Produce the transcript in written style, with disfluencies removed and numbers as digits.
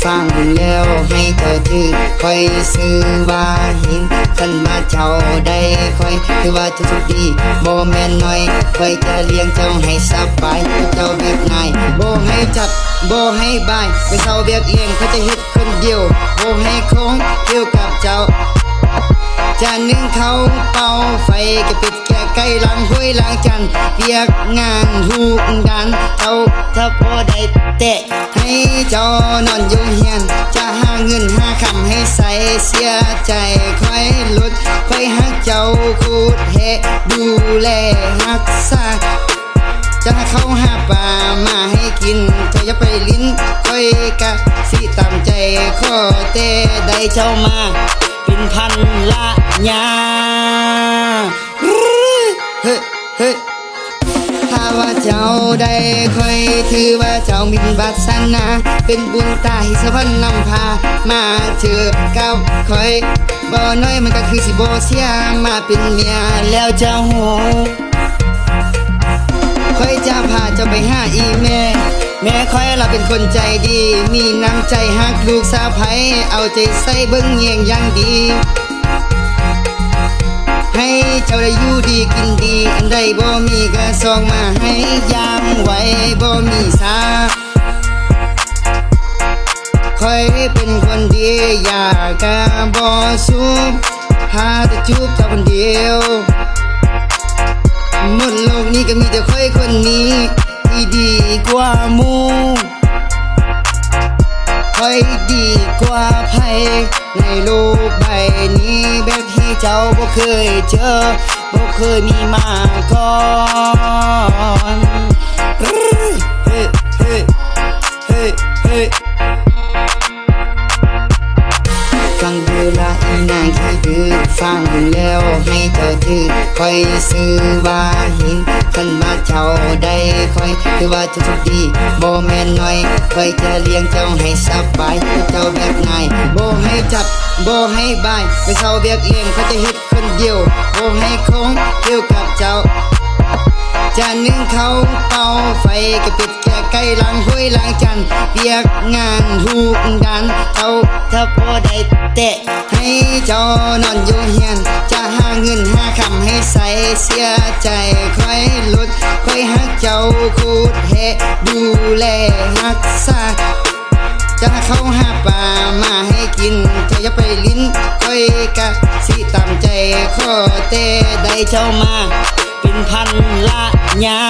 ฟังแล้วให้เธอถือคอยซื้อว่าหินขันมาเจ้าได้คอยคือว่าจะสุขดีบ่แม่นน้อยคอยจะเลี้ยงเจ้าให้สบายเจ้าเบียกง่ายบ่ให้จับบ่ให้บายไปเศร้าเบียกเลี้ยงเขาจะเฮ็ดคนเดียวบ่ให้คงเกี่ยวกับเจ้าจะนึ่งเขาเป่าไฟก็ปิดแก่ไก่ล้างห้วยล้างจานเปียกงานทุกด้านเจ้าถ้าพอได้แตะให้เจ้านอนอยู่เฮียนจะหาเงินหาคำให้ใส่เสียใจค่อยลดค่อยหักเจ้าคูดเฮดูแลรักษาจะเข้าหาปลามาให้กินเธออย่าไปลิ้นค่อยกะสิตามใจขอเตได้เจ้ามาเป็นพันละยาเฮ้เฮ้ถ้าว่าเจ้าได้ค่อยถือว่าเจ้ามีบุญวาสนาเป็นบุญตาหิสวรรค์นำพามาเจอกับค่อยบ่น้อยมันก็คือสิบ่เสียมาเป็นเมียแล้วเจ้าโหค่อยจะพาเจ้าไปหาอีแม่ค่อยเราเป็นคนใจดีมีน้ำใจฮักลูกสาวไผเอาใจใส่เบิ่งเงียงอย่างดีให้เจ้าได้อยู่ดีกินดีอันใดบ่มีก็ส่งมาให้ยามไว้บ่มีสาค่อยเป็นคนดีอยากกะบ่สูบหาแต่จูบเจ้าคนเดียวหมดโลกนี้ก็มีแต่ค่อยคนนี้ที่ดีกว่าหมู่ค่อยดีกว่าไผในโลกใบนี้แบบที่เจ้าบ่เคยเจอบ่เคยมีมาก่อนเฮ้เฮ้เฮ้เฮ้เฮ้ฟังดูละอีนางที่ดื้อฟังแล้วให้เธอถือคอยซื้อว่าหินขันมาเจ้าได้คอยคือว่าจะสุขดีบ่แม่นน้อยคอยจะเลี้ยงเจ้าให้สบายเจ้าแบบง่ายบ่ให้จับบ่ให้บายไปเศร้าเบียกเลี้ยงเขาจะเฮ็ดคนเดียวบ่ให้คงเกี่ยวกับเจ้าจะนึ่งเขาเป่าไฟก็ปิดแก่ไก่ล้างห้วยล้างจานเปียกงานทุกด้านเจ้าถ้าพอได้แตะให้เจ้านอนอยู่เฮียนจะหาเงินหาคำให้ใส่เสียใจค่อยลดค่อยหักเจ้าคูดเฮดูแลรักษาจะเข้าหาปลามาให้กินเธออย่าไปลิ้นค่อยกะสิตามใจขอเตได้เจ้ามาเป็นพันละยา